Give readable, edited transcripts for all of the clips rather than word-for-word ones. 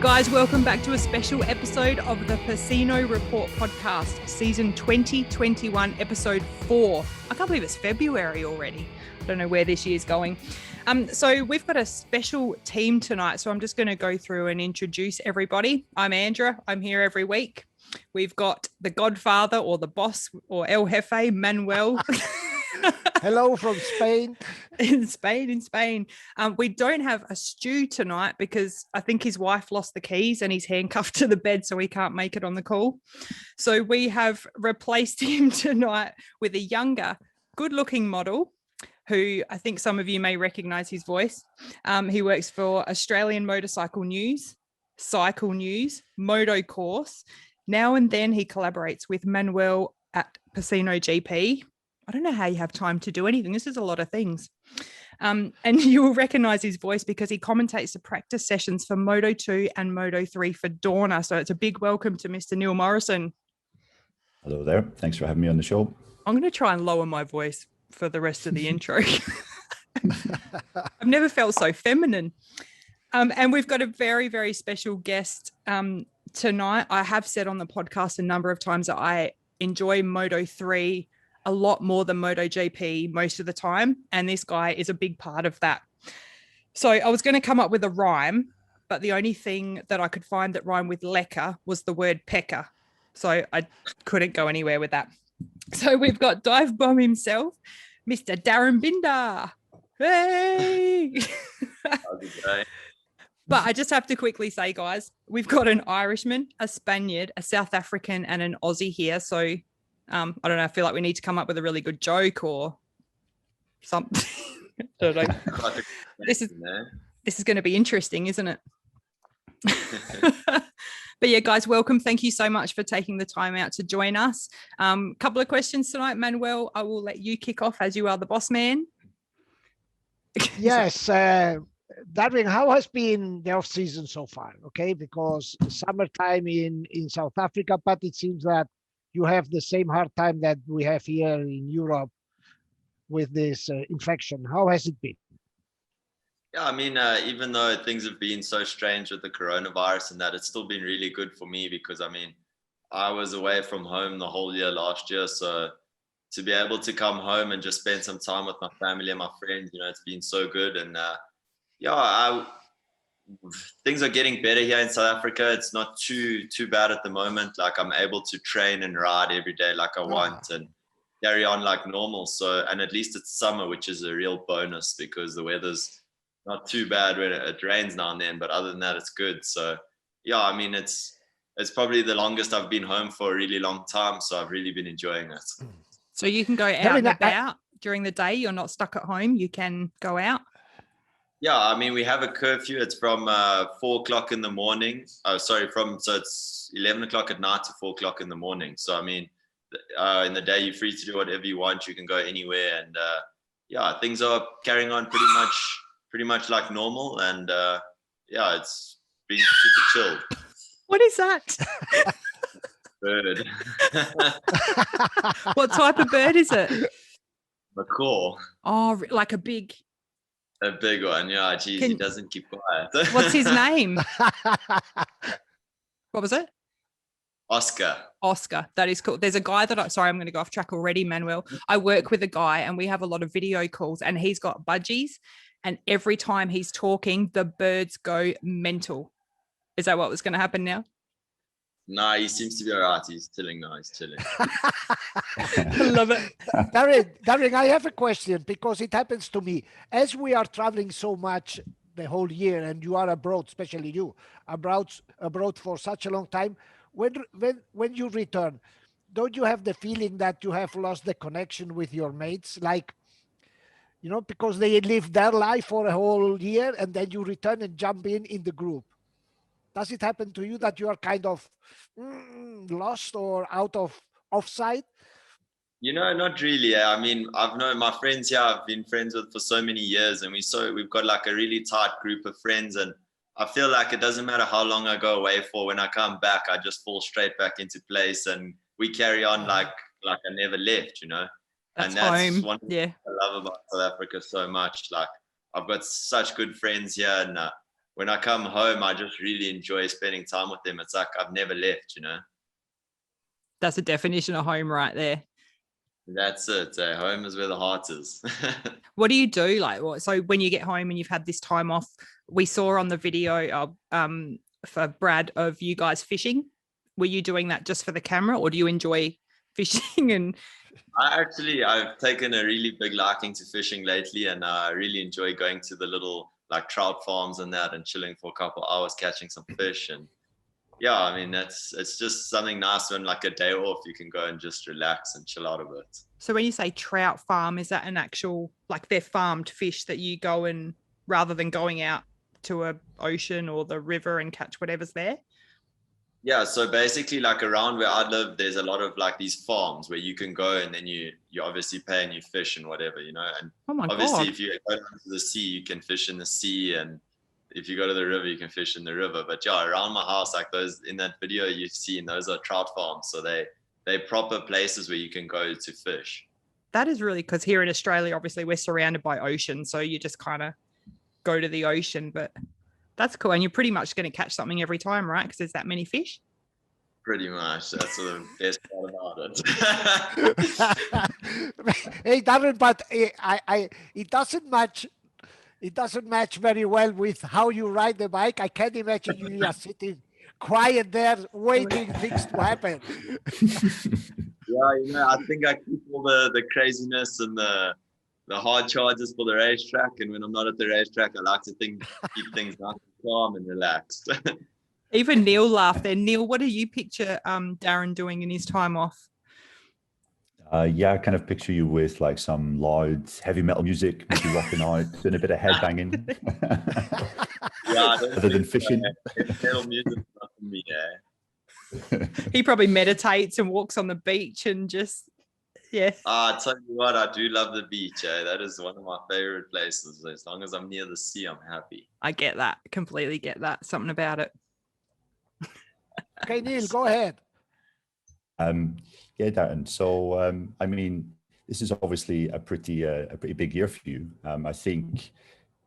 Guys, welcome back to a special episode of the Pecino Report podcast, season 2021, episode 4. I can't believe it's February already. I don't know where this year's going. So we've got a special team tonight, so I'm just going to go through and introduce everybody. I'm Andrea. I'm here every week. We've got the Godfather or the boss or El Jefe, Manuel. Hello from Spain. In Spain. We don't have a Stu tonight because I think his wife lost the keys and he's handcuffed to the bed, so he can't make it on the call. So we have replaced him tonight with a younger, good-looking model who I think some of you may recognize his voice. He works for Australian Motorcycle News, Cycle News, Moto Course. Now and then he collaborates with Manuel at pecinogp. I don't know how you have time to do anything. This is a lot of things. And you will recognize his voice because he commentates the practice sessions for Moto 2 and Moto 3 for Dorna. So it's a big welcome to Mr. Neil Morrison. Hello there. Thanks for having me on the show. I'm going to try and lower my voice for the rest of the intro. I've never felt so feminine. And we've got a very, very special guest tonight. I have said on the podcast a number of times that I enjoy Moto 3 a lot more than MotoGP most of the time. And this guy is a big part of that. So I was going to come up with a rhyme, but the only thing that I could find that rhymed with lekker was the word pecker. So I couldn't go anywhere with that. So we've got Dive Bomb himself, Mr. Darryn Binder. Hey! But I just have to quickly say, guys, we've got an Irishman, a Spaniard, a South African, and an Aussie here. So I don't know. I feel like we need to come up with a really good joke or something. I don't know. This is going to be interesting, isn't it? But yeah, guys, welcome. Thank you so much for taking the time out to join us. Couple of questions tonight, Manuel. I will let you kick off as you are the boss man. Yes, Darryn, how has been the off season so far? Okay, because summertime in South Africa, but it seems that you have the same hard time that we have here in Europe with this infection. How has it been? Yeah, I mean, even though things have been so strange with the coronavirus and that, it's still been really good for me because, I mean, I was away from home the whole year last year. So to be able to come home and just spend some time with my family and my friends, you know, it's been so good. And things are getting better here in South Africa. It's not too bad at the moment. Like I'm able to train and ride every day like I want and carry on like normal. So, and at least it's summer, which is a real bonus because the weather's not too bad when it rains now and then, but other than that, it's good. So yeah, I mean, it's probably the longest I've been home for a really long time. So I've really been enjoying it. So you can go out and about during the day. You're not stuck at home. You can go out. Yeah, I mean, we have a curfew. It's from 4 o'clock in the morning. So it's 11 o'clock at night to 4 o'clock in the morning. So, I mean, in the day, you're free to do whatever you want. You can go anywhere. And yeah, things are carrying on pretty much like normal. And yeah, it's been super chilled. What is that? Bird. What type of bird is it? Macaw. Oh, like a big one, yeah. Geez, he doesn't keep quiet. What's his name? What was it? Oscar. That is cool. There's a guy that I'm going to go off track already, Manuel. I work with a guy and we have a lot of video calls and he's got budgies and every time he's talking, the birds go mental. Is that what was going to happen now? No, he seems to be all right. He's chilling now. I love it. Darryn, I have a question because it happens to me. As we are traveling so much the whole year and you are abroad, especially you, abroad for such a long time, when you return, don't you have the feeling that you have lost the connection with your mates? Like, you know, because they live their life for a whole year and then you return and jump in the group. Does it happen to you that you are kind of lost or out of offside? You know, not really. I mean, I've known my friends here. I've been friends with for so many years, and we've got like a really tight group of friends. And I feel like it doesn't matter how long I go away for. When I come back, I just fall straight back into place, and we carry on like I never left. You know, that's home. One thing I love about South Africa so much. Like I've got such good friends here, and when I come home, I just really enjoy spending time with them. It's like I've never left, you know. That's a definition of home right there. That's it. Home is where the heart is. What do you do? Like, what? So when you get home and you've had this time off, we saw on the video for Brad of you guys fishing. Were you doing that just for the camera, or do you enjoy fishing? And I've taken a really big liking to fishing lately, and I really enjoy going to the little like trout farms and that, and chilling for a couple hours, catching some fish. And yeah, I mean, it's just something nice when like a day off, you can go and just relax and chill out a bit. so when you say trout farm, is that an actual, like they're farmed fish that you go and, rather than going out to a ocean or the river and catch whatever's there? Yeah, so basically like around where I live, there's a lot of like these farms where you can go and then you obviously pay and you fish and whatever, you know. And Oh my obviously God. if you go down to the sea, you can fish in the sea, and if you go to the river, you can fish in the river. But yeah, around my house, like those in that video you've seen, those are trout farms. So they're proper places where you can go to fish. That is really, because here in Australia, obviously we're surrounded by ocean. So you just kind of go to the ocean, but that's cool. And you're pretty much going to catch something every time, right? Because there's that many fish. Pretty much. That's the best part about it. Hey, Darryn, but it doesn't match. It doesn't match very well with how you ride the bike. I can't imagine you are sitting quiet there waiting things to happen. Yeah, you know, I think I keep all the craziness and the hard charges for the racetrack, and when I'm not at the racetrack, I like to keep things nice and calm and relaxed. Even Neil laughed there. Neil, what do you picture Darryn doing in his time off? Yeah, I kind of picture you with like some loud heavy metal music, maybe rocking out, doing a bit of headbanging. Yeah, other than fishing. Metal music is not for me, He probably meditates and walks on the beach and just, yeah. I tell you what, I do love the beach. That is one of my favorite places. As long as I'm near the sea, I'm happy. I get that. Completely get that. Something about it. Okay, Neil, go ahead. Yeah, Darryn. So, I mean, this is obviously a pretty big year for you. I think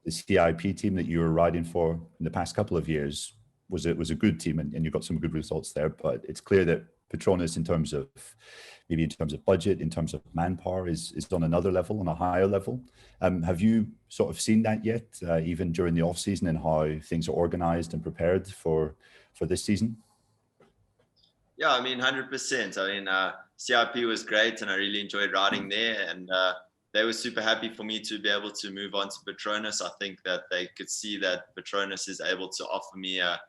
the CIP team that you were riding for in the past couple of years was a good team, and you got some good results there. But it's clear that Petronas, in terms of budget, in terms of manpower, is on another level, on a higher level. Have you sort of seen that yet, even during the off season, and how things are organized and prepared for this season? Yeah, I mean, 100%. I mean, CIP was great, and I really enjoyed riding there. And they were super happy for me to be able to move on to Petronas. I think that they could see that Petronas is able to offer me a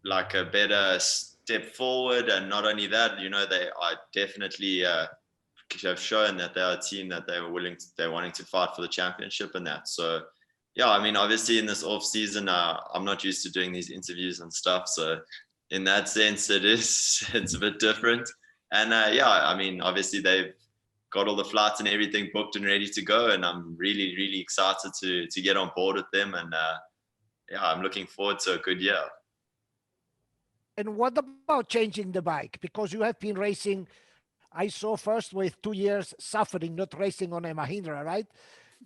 better step forward. And not only that, you know, they are definitely have shown that they're a team that they're wanting to fight for the championship and that. So, yeah, I mean, obviously in this off season, I'm not used to doing these interviews and stuff. So in that sense, it's a bit different. And yeah, I mean, obviously they've got all the flights and everything booked and ready to go. And I'm really, really excited to get on board with them. And yeah, I'm looking forward to a good year. And what about changing the bike? Because you have been racing, I saw first with 2 years suffering, not racing on a Mahindra, right?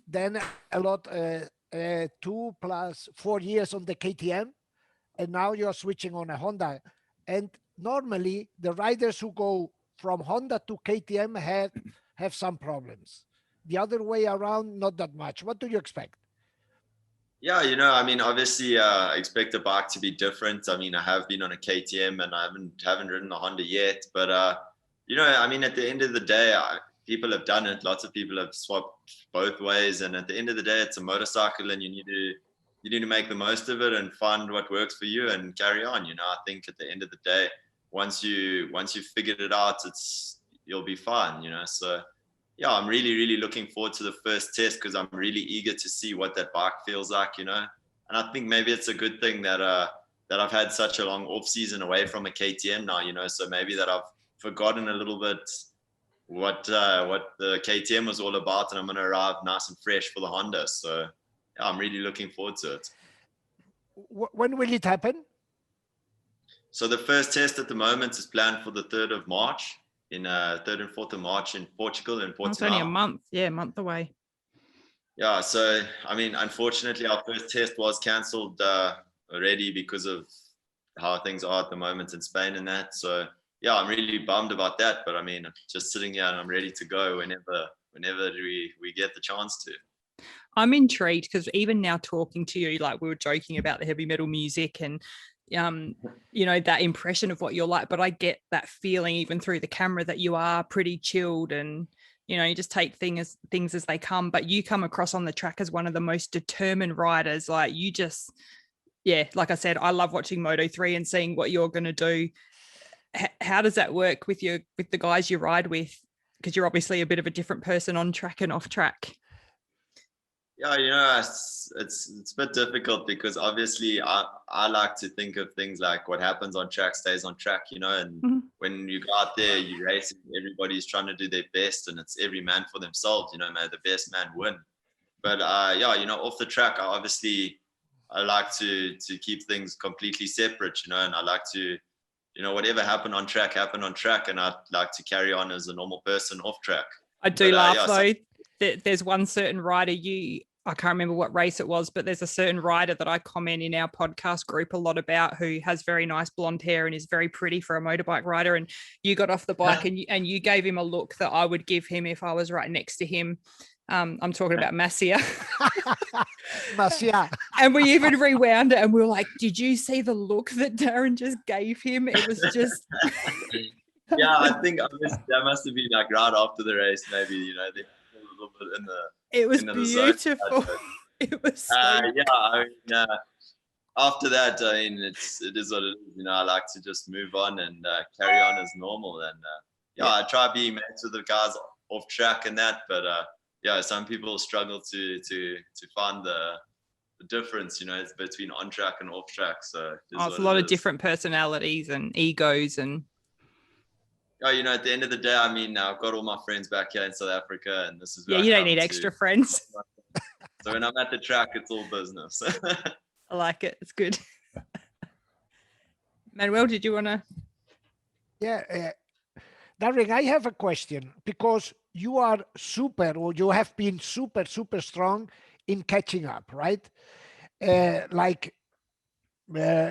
Then a lot, 2 + 4 years on the KTM. And now you're switching on a Honda. And normally the riders who go from Honda to KTM have some problems. The other way around, not that much. What do you expect? Yeah, you know, I mean, obviously, I expect the bike to be different. I mean, I have been on a KTM and I haven't ridden a Honda yet. But, you know, I mean, at the end of the day, people have done it. Lots of people have swapped both ways. And at the end of the day, it's a motorcycle, and you need to make the most of it and find what works for you and carry on. You know, I think at the end of the day, once you've figured it out, you'll be fine, you know. So yeah, I'm really, really looking forward to the first test, because I'm really eager to see what that bike feels like, you know. And I think maybe it's a good thing that I've had such a long off season away from a KTM now, you know. So maybe that I've forgotten a little bit what the KTM was all about, and I'm going to arrive nice and fresh for the Honda. So I'm really looking forward to it. When will it happen? So the first test at the moment is planned for the 3rd of March, in 3rd and 4th of March in Portugal, in Portimao. It's only a month. Yeah, a month away. Yeah, so I mean, unfortunately, our first test was cancelled already because of how things are at the moment in Spain and that. So yeah, I'm really bummed about that. But I mean, just sitting here and I'm ready to go whenever we get the chance to. I'm intrigued because even now talking to you, like we were joking about the heavy metal music and you know, that impression of what you're like, but I get that feeling even through the camera that you are pretty chilled and, you know, you just take things as they come, but you come across on the track as one of the most determined riders. Like you just, yeah, like I said, I love watching Moto3 and seeing what you're going to do. How does that work with the guys you ride with? Because you're obviously a bit of a different person on track and off track. Yeah, you know, it's a bit difficult because obviously I like to think of things like what happens on track stays on track, you know, and when you go out there, you race, everybody's trying to do their best and it's every man for themselves, you know, may the best man win. But yeah, you know, off the track, I like to keep things completely separate, you know, and I like to, you know, whatever happened on track, and I'd like to carry on as a normal person off track. I do laugh though. There's one certain rider I can't remember what race it was, but there's a certain rider that I comment in our podcast group a lot about who has very nice blonde hair and is very pretty for a motorbike rider. And you got off the bike and you gave him a look that I would give him if I was right next to him. I'm talking about Masia. Masia. And we even rewound it and we were like, did you see the look that Darryn just gave him? It was just... Yeah, I think that must have been like right after the race, maybe, you know, they a little bit in the... It was beautiful. It was so yeah, I mean, after that, I mean, it is what it is. You know, I like to just move on and carry on as normal. And yeah, I try to be mates with the guys off track and that. But yeah, some people struggle to find the difference, you know, it's between on track and off track. So it's a lot of different personalities and egos and... Oh, you know, at the end of the day, I mean, I've got all my friends back here in South Africa, and this is where you don't need extra friends. So when I'm at the track, it's all business. I like it. It's good. Manuel, did you want to? Yeah, Darryn, I have a question because you are you have been super strong in catching up, right?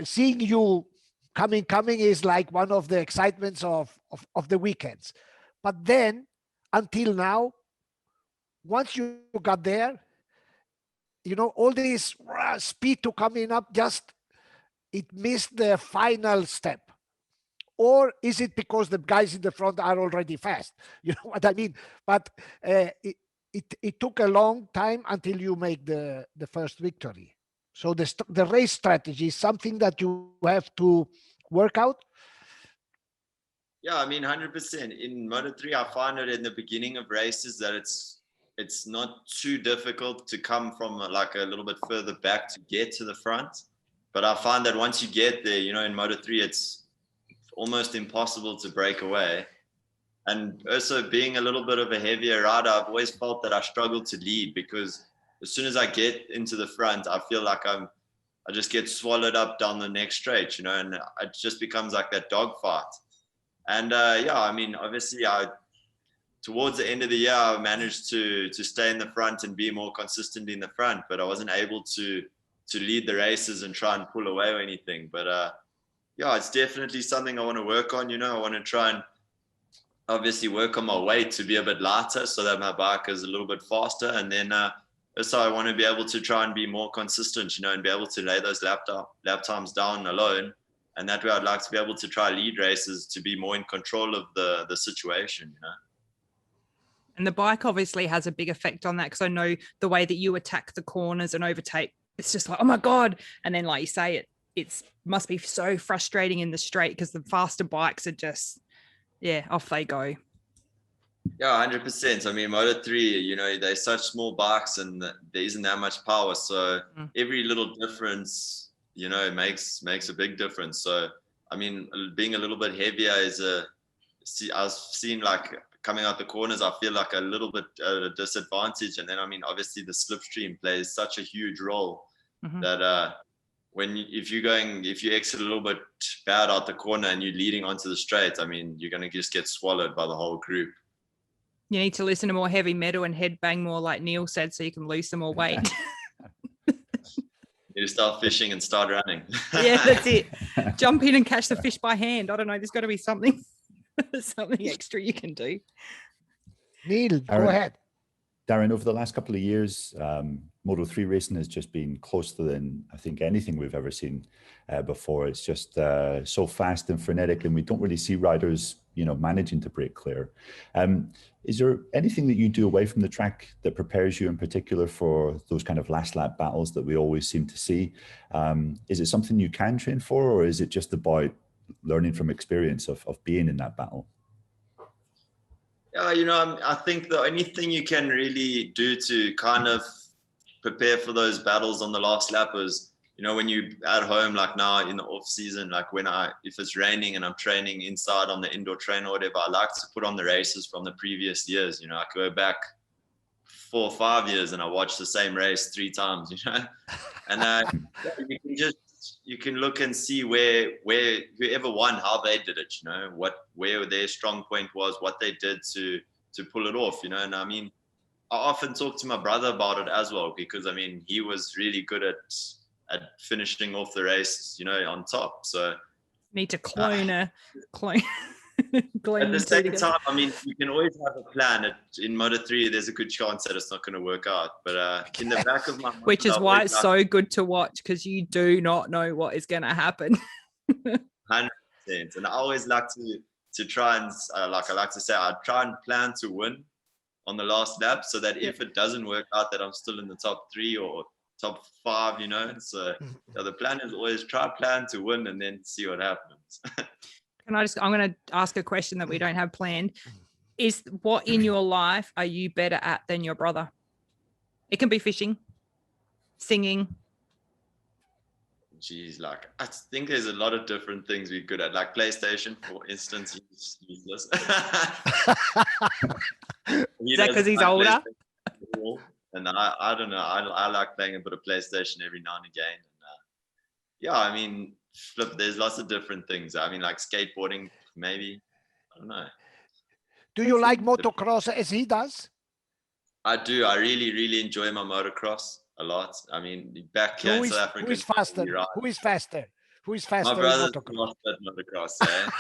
Seeing you coming is like one of the excitements of the weekends. But then until now, once you got there, you know, all this speed to coming up, just it missed the final step. Or is it because the guys in the front are already fast? You know what I mean? But it took a long time until you make the first victory. So the race strategy is something that you have to work out? Yeah, I mean, 100%. In Moto3, I find it in the beginning of races that it's not too difficult to come from like a little bit further back to get to the front. But I find that once you get there, you know, in Moto3, it's almost impossible to break away. And also being a little bit of a heavier rider, I've always felt that I struggle to lead because as soon as I get into the front, I feel like I just get swallowed up down the next straight, you know, and it just becomes like that dogfight. And yeah, I mean, obviously, towards the end of the year, I managed to stay in the front and be more consistent in the front, but I wasn't able to lead the races and try and pull away or anything. But yeah, it's definitely something I want to work on. You know, I want to try and obviously work on my weight to be a bit lighter so that my bike is a little bit faster. And then so I want to be able to try and be more consistent, you know, and be able to lay those lap times down alone. And that way I'd like to be able to try lead races to be more in control of the situation, you know. And the bike obviously has a big effect on that because I know the way that you attack the corners and overtake, it's just like, oh my God. And then like you say, it must be so frustrating in the straight because the faster bikes are just, yeah, off they go. Yeah, 100%. I mean, Moto3, you know, they're such small bikes and there isn't that much power. So every little difference, you know, makes a big difference. So, I mean, being a little bit heavier I've seen like coming out the corners, I feel like a little bit at a disadvantage. And then, I mean, obviously the slipstream plays such a huge role that if you exit a little bit bad out the corner and you're leading onto the straight, I mean, you're going to just get swallowed by the whole group. You need to listen to more heavy metal and headbang more, like Neil said, so you can lose some more weight. You start fishing and start running. Yeah, that's it. Jump in and catch the fish by hand. I don't know. There's got to be something extra you can do. Neil, go ahead. Darryn, over the last couple of years, Moto3 racing has just been closer than I think anything we've ever seen before. It's just so fast and frenetic, and we don't really see riders, managing to break clear. Is there anything that you do away from the track that prepares you in particular for those kind of last lap battles that we always seem to see? Is it something you can train for, or is it just about learning from experience of being in that battle? I think the only thing you can really do to kind of prepare for those battles on the last lap is, when you at home, like now in the off season, like if it's raining and I'm training inside on the indoor train or whatever, I like to put on the races from the previous years. I go back 4 or 5 years and I watch the same race 3 times, and you can look and see where whoever won, how they did it, where their strong point was, what they did to pull it off, and I often talk to my brother about it as well, because he was really good at finishing off the race, on top. So need to clone at the same time, you can always have a plan. In Moto3, there's a good chance that it's not going to work out. But in the back of my mind, which is why it's so good to watch, because you do not know what is going to happen. 100%. And I always like to try and I like to say I try and plan to win on the last lap, so that if it doesn't work out, that I'm still in the top 3 or top 5. So the plan is always plan to win and then see what happens. I'm going to ask a question that we don't have planned. Is what in your life are you better at than your brother? It can be fishing, singing. Geez, I think there's a lot of different things we're good at. Like PlayStation, for instance, he's useless. Is that because he's older? And I don't know. I like playing a bit of PlayStation every now and again. And flip, there's lots of different things. Like skateboarding, maybe. I don't know. Do you like motocross as he does? I do. I really, really enjoy my motocross a lot. Back here in South Africa. Who is faster? Who is faster? Who is faster? My brother's not at motocross, eh?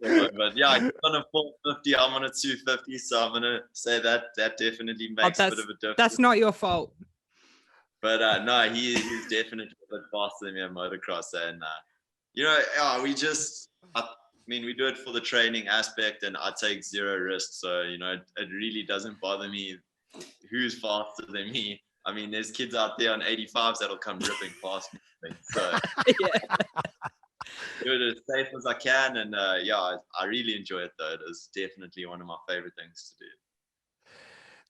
Sure, but yeah, I'm on a 450, I'm on a 250, so I'm gonna say that definitely makes a bit of a difference. That's not your fault. But no, he's definitely a bit faster than me at motocross, and we do it for the training aspect, and I take zero risks, so it really doesn't bother me who's faster than me. There's kids out there on 85s that'll come ripping past me, so yeah. Do it as safe as I can, and I really enjoy it though. It is definitely one of my favorite things to do.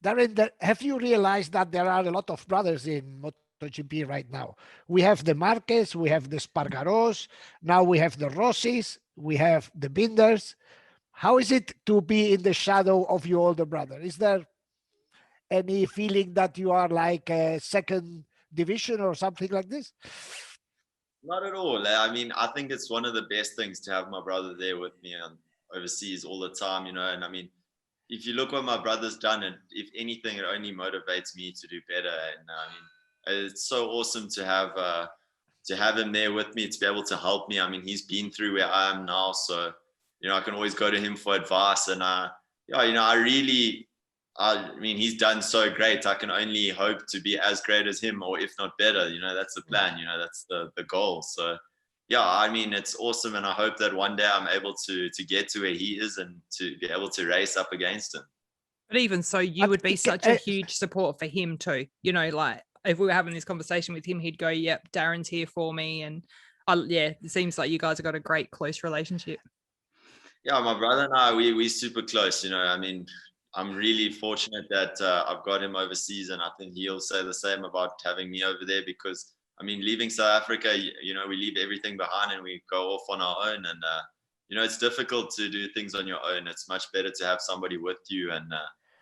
Darryn, have you realized that there are a lot of brothers in MotoGP right now? We have the Marquez, we have the Spargaros, now we have the Rossis, we have the Binders. How is it to be in the shadow of your older brother? Is there any feeling that you are like a second division or something like this? Not at all. I think it's one of the best things to have my brother there with me overseas all the time, and if you look what my brother's done, and if anything, it only motivates me to do better. And it's so awesome to have him there with me, to be able to help me. He's been through where I am now, so I can always go to him for advice. And he's done so great. I can only hope to be as great as him, or if not better. That's the plan. That's the goal. So it's awesome, and I hope that one day I'm able to get to where he is and to be able to race up against him. But even so, you would be such a huge support for him too. Like if we were having this conversation with him, he'd go, "Yep, Darren's here for me," and it seems like you guys have got a great close relationship. Yeah, my brother and I, we're super close. I'm really fortunate that I've got him overseas, and I think he'll say the same about having me over there, because leaving South Africa, we leave everything behind and we go off on our own, and it's difficult to do things on your own. It's much better to have somebody with you. And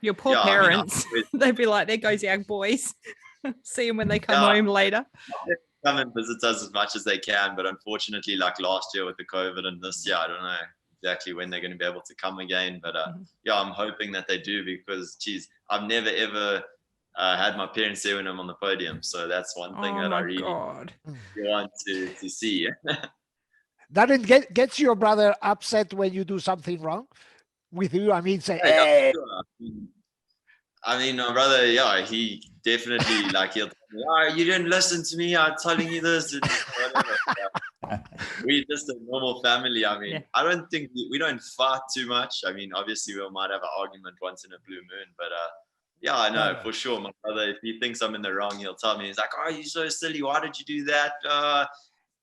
your poor parents, they'd be like, "There goes young boys." See them when they come home later. Come and visit us as much as they can, but unfortunately, like last year with the COVID and this year, I don't know exactly when they're going to be able to come again. But yeah, I'm hoping that they do, because geez, I've never ever had my parents there when I'm on the podium. So that's one thing that I really want to see. Darryn, gets your brother upset when you do something wrong with you? I mean, say, Yeah, hey. sure. I mean, my brother, yeah, he definitely, like, he'll tell me, oh, you didn't listen to me, I'm telling you this, and whatever. We're just a normal family. I mean, I don't think we don't fight too much. I mean, obviously we might have an argument once in a blue moon, but yeah, I know for sure. My brother, if he thinks I'm in the wrong, he'll tell me. He's like, "Oh, you're so silly. Why did you do that?"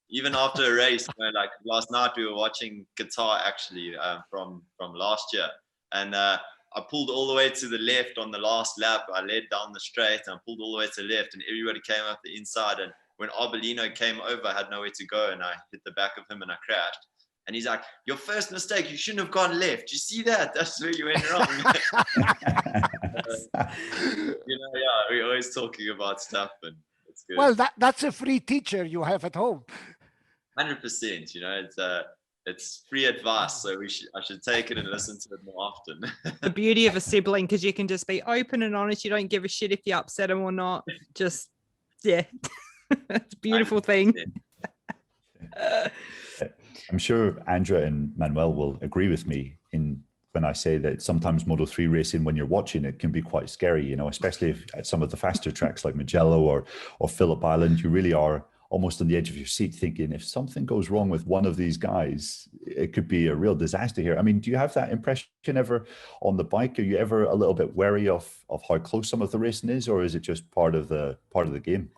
Even after a race, you know, like last night we were watching Qatar actually from last year, and I pulled all the way to the left on the last lap. I led down the straight and pulled all the way to the left, and everybody came up the inside. And when Arbolino came over, I had nowhere to go, and I hit the back of him and I crashed. And he's like, "Your first mistake, you shouldn't have gone left. You see that? That's where you went wrong." You know, yeah, we're always talking about stuff, and it's good. Well, that's a free teacher you have at home. 100%. You know, it's free advice, so I should take it and listen to it more often. The beauty of a sibling, because you can just be open and honest. You don't give a shit if you upset them or not. Just it's a beautiful thing. I'm sure Andrea and Manuel will agree with me when I say that sometimes Moto3 racing, when you're watching it, can be quite scary, you know, especially if at some of the faster tracks like Mugello or Phillip Island, you really are almost on the edge of your seat thinking, if something goes wrong with one of these guys, it could be a real disaster here. I mean, do you have that impression ever on the bike? Are you ever a little bit wary of how close some of the racing is, or is it just part of the game?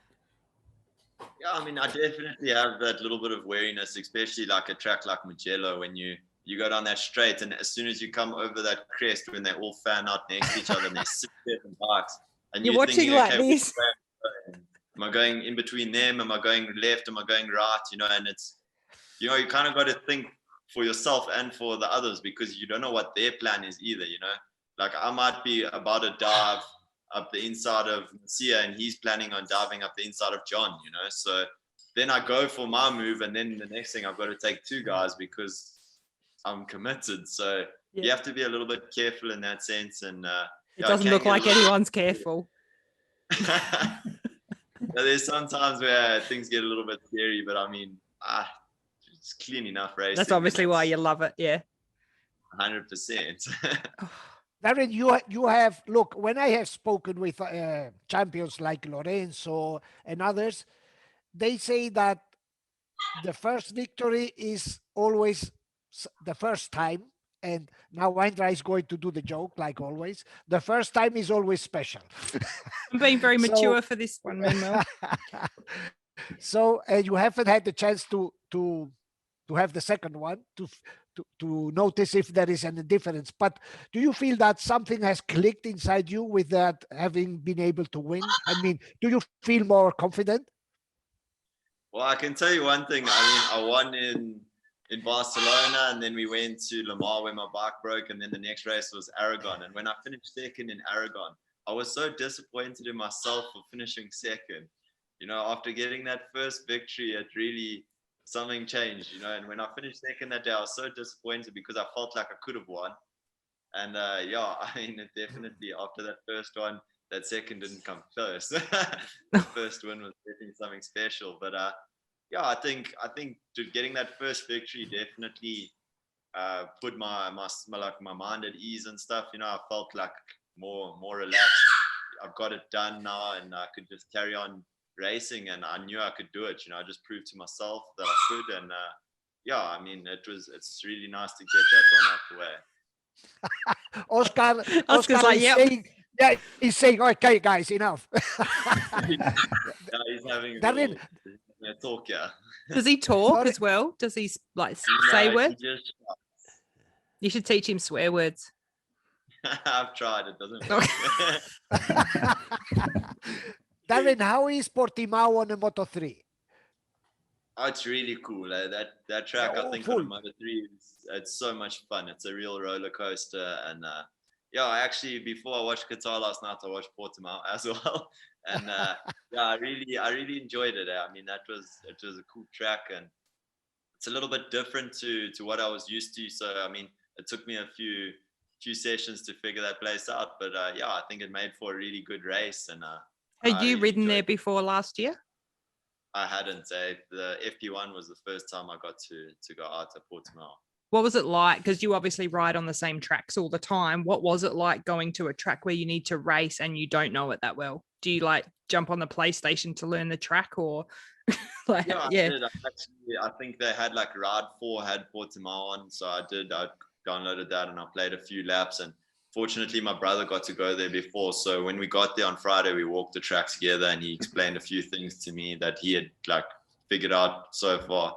Yeah, I mean, I definitely have that little bit of wariness, especially like a track like Mugello, when you go down that straight, and as soon as you come over that crest, when they all fan out next to each other and they're 6 different bikes, and you're watching thinking, like this. Am I going in between them? Am I going left? Am I going right? You know, and it's, you know, you kind of got to think for yourself and for the others, because you don't know what their plan is either, you know. Like I might be about to dive up the inside of Sia, and he's planning on diving up the inside of John, you know. So then I go for my move, and then the next thing I've got to take 2 guys because I'm committed. So you have to be a little bit careful in that sense. And it doesn't look like anyone's careful. There's sometimes where things get a little bit scary, but I mean, it's clean enough racing. That's obviously why you love it, 100%. Darryn, you have, look, when I have spoken with champions like Lorenzo and others, they say that the first victory is always the first time. And now Andrea is going to do the joke, like always. The first time is always special. I'm being very mature for this one, Manuel. So you haven't had the chance to have the second one, to notice if there is any difference. But do you feel that something has clicked inside you with that, having been able to win? I mean, do you feel more confident? Well, I can tell you one thing. I mean, I won in Barcelona, and then we went to Le Mans where my bike broke, and then the next race was Aragon. And when I finished second in Aragon, I was so disappointed in myself for finishing second. You know, after getting that first victory, it really, something changed, you know. And when I finished second that day, I was so disappointed because I felt like I could have won. And yeah, I mean, it definitely, after that first one, that second didn't come close. The first win was definitely something special. But yeah, I think getting that first victory definitely put my mind at ease and stuff. You know, I felt like more relaxed. I've got it done now, and I could just carry on racing, and I knew I could do it. You know, I just proved to myself that I could, and yeah, I mean, it's really nice to get that one out the way. Oscar's like, yeah, he's saying, okay, guys, enough. Yeah, he's having a talk, yeah. Does he talk as well? Does he like say words? You should teach him swear words. I've tried, it doesn't work. Darryn, how is Portimao on the Moto3? Oh, it's really cool. That track, I think, on the Moto3, it's so much fun. It's a real roller coaster. And yeah, actually, before I watched Qatar last night, I watched Portimao as well. And yeah, I really enjoyed it. I mean, it was a cool track, and it's a little bit different to what I was used to. So I mean, it took me a few sessions to figure that place out, but yeah, I think it made for a really good race. And had you ridden there before last year? I hadn't. The FP1 was the first time I got to go out to Portimao. What was it like? Because you obviously ride on the same tracks all the time. What was it like going to a track where you need to race and you don't know it that well? Do you like jump on the PlayStation to learn the track, or like, yeah, I did. I think they had like Ride 4 had Portimao on, so I downloaded that and I played a few laps. And fortunately, my brother got to go there before. So when we got there on Friday, we walked the track together and he explained a few things to me that he had like figured out so far.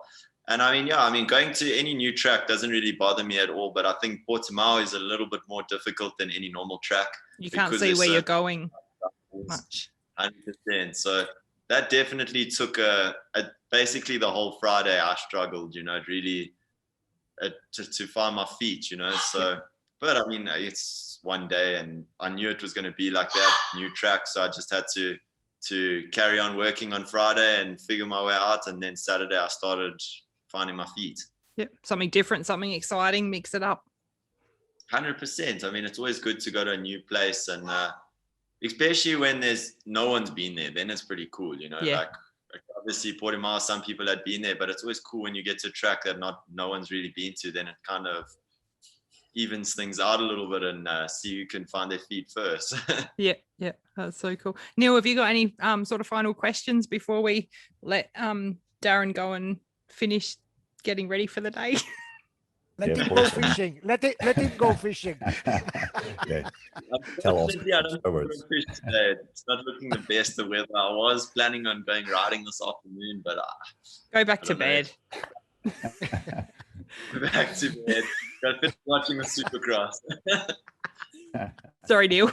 And I mean, yeah, going to any new track doesn't really bother me at all. But I think Portimao is a little bit more difficult than any normal track. You can't see where you're going much. 100%. So that definitely took basically the whole Friday I struggled, really to find my feet, So, but I mean, it's one day and I knew it was going to be like that, new track. So I just had to carry on working on Friday and figure my way out. And then Saturday I started finding my feet. Yep. Something different, something exciting, mix it up. 100%. I mean, it's always good to go to a new place, and especially when no one's been there, then it's pretty cool, Yeah. Like obviously Portimao, some people had been there, but it's always cool when you get to a track that no one's really been to. Then it kind of evens things out a little bit and see who can find their feet first. Yeah, that's so cool. Neil, have you got any sort of final questions before we let Darryn go and finish getting ready for the day? Let him go fishing. Let him go fishing. Yeah. Tell us. Yeah, it's not looking the best the weather. I was planning on going riding this afternoon, but go back to bed. Back to bed. Got finished watching the Supercross. Sorry, Neil.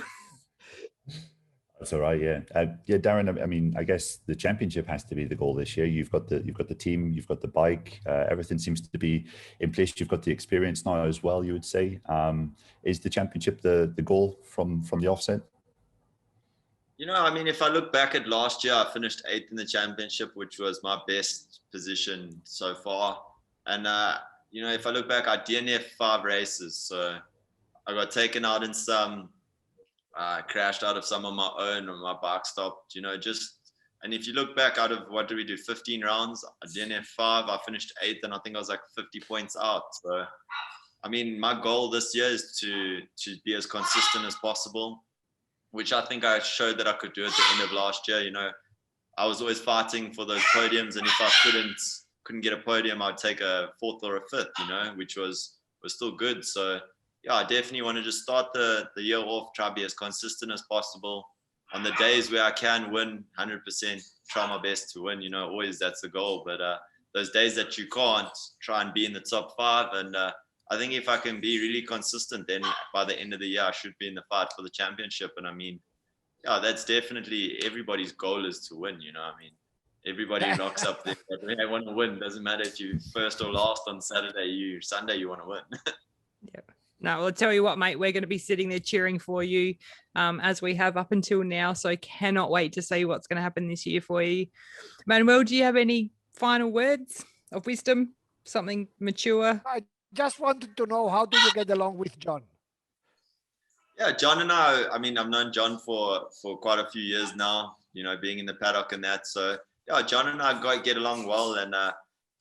That's all right. Yeah. Yeah, Darryn, I mean, I guess the championship has to be the goal this year. You've got the team, you've got the bike, everything seems to be in place. You've got the experience now as well, you would say. Is the championship the goal from the offset? I mean, if I look back at last year, I finished 8th in the championship, which was my best position so far. And, if I look back, I DNF 5 races. So I got taken out in some, crashed out of some on my own, and my bike stopped, and if you look back out of, what did we do, 15 rounds, I DNF 5, I finished 8th, and I think I was like 50 points out. So, I mean, my goal this year is to be as consistent as possible, which I think I showed that I could do at the end of last year. I was always fighting for those podiums, and if I couldn't get a podium, I'd take a 4th or a 5th, which was still good. So yeah, I definitely want to just start the year off, try to be as consistent as possible. On the days where I can win, 100%, try my best to win. Always that's the goal. But those days that you can't, try and be in the top 5. And I think if I can be really consistent, then by the end of the year, I should be in the fight for the championship. And I mean, yeah, that's definitely everybody's goal is to win. I mean, everybody rocks up there. They want to win. Doesn't matter if you're first or last on Saturday. Sunday you want to win. Yeah. No, well, I'll tell you what, mate, we're going to be sitting there cheering for you as we have up until now. So I cannot wait to see what's going to happen this year for you. Manuel, do you have any final words of wisdom, something mature? I just wanted to know, how do you get along with John? Yeah, John and I mean, I've known John for quite a few years now, being in the paddock and that. So yeah, John and I get along well. And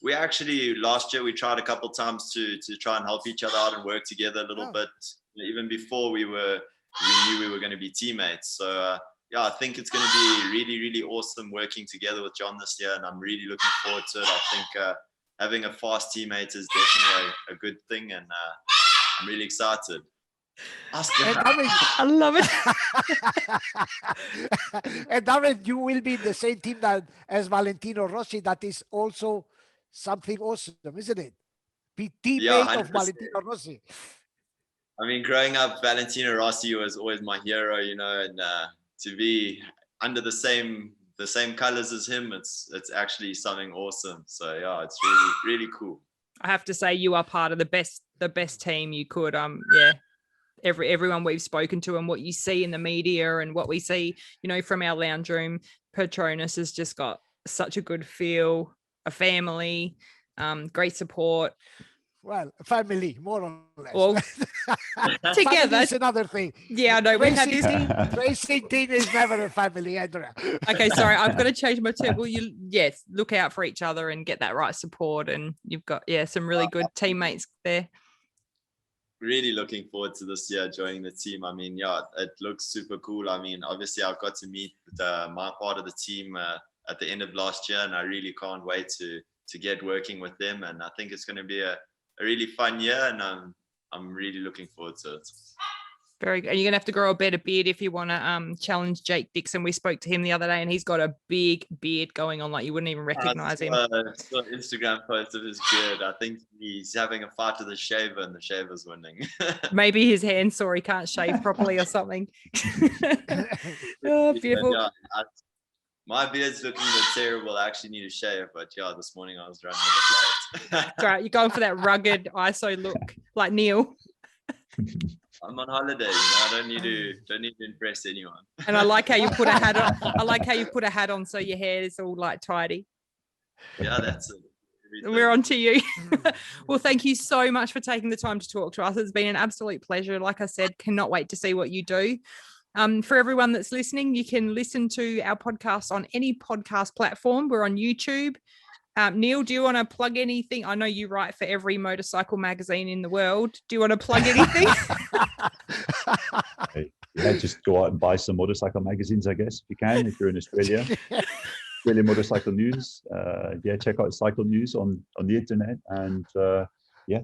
we actually, last year, we tried a couple of times to try and help each other out and work together a little bit. Even before we knew we were going to be teammates. So yeah, I think it's going to be really, really awesome working together with John this year. And I'm really looking forward to it. I think having a fast teammate is definitely a good thing. And I'm really excited. I love it. And Darryn, you will be in the same team as Valentino Rossi. That is also something awesome, isn't it? Be teammate of Valentino Rossi. I mean, growing up, Valentino Rossi was always my hero, and to be under the same colors as him, it's actually something awesome. So yeah, it's really, really cool. I have to say, you are part of the best team you could. Yeah. Everyone we've spoken to and what you see in the media and what we see, from our lounge room, Petronas has just got such a good feel, a family. great support. Well, family, more or less. Well, together. Family is another thing. Yeah, I know. We had this. Racing team is never a family, Andrea. Okay, sorry, I've got to change my term. Well, yes, look out for each other and get that right support. And you've got, some really good teammates there. Really looking forward to this year joining the team. I mean, yeah, it looks super cool. I mean, obviously I've got to meet my part of the team at the end of last year, and I really can't wait to get working with them. And I think it's going to be a really fun year, and I'm really looking forward to it. Very good. And you're going to have to grow a better beard if you want to challenge Jake Dixon. We spoke to him the other day, and he's got a big beard going on, like you wouldn't even recognize him. So Instagram post of his beard. I think he's having a fight with the shaver, and the shaver's winning. Maybe his hand sore, he can't shave properly or something. Oh, beautiful. Yeah, my beard's looking a bit terrible. I actually need a shave, but yeah, this morning I was running a bit late. It's all right. You're going for that rugged ISO look, like Neil. I'm on holiday, I don't need to impress anyone. And I like how you put a hat on. I like how you put a hat on so your hair is all like tidy. Yeah, that's it. We're on to you. Well, thank you so much for taking the time to talk to us. It's been an absolute pleasure. Like I said, cannot wait to see what you do. For everyone that's listening, you can listen to our podcast on any podcast platform. We're on YouTube. Neil, do you want to plug anything? I know you write for every motorcycle magazine in the world. Do you want to plug anything? Yeah, just go out and buy some motorcycle magazines, I guess, if you can, if you're in Australia. Australian Motorcycle News. Check out Cycle News on the internet. And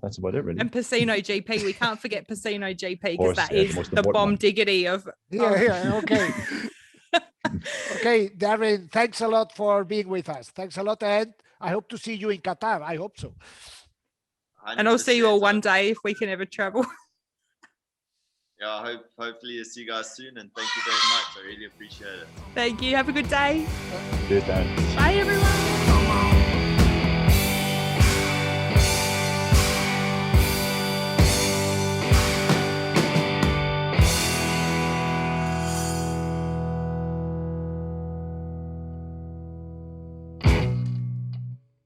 that's about it, really. And Pecino GP. We can't forget Pecino GP, because that is the bomb one. diggity of... Okay. Okay, Darryn, thanks a lot for being with us. Thanks a lot, and I hope to see you in Qatar. I hope so. And I'll see you all one day if we can ever travel. Yeah, hopefully I'll see you guys soon, and thank you very much. I really appreciate it. Thank you. Have a good day. Cheers, Dan. Bye, everyone.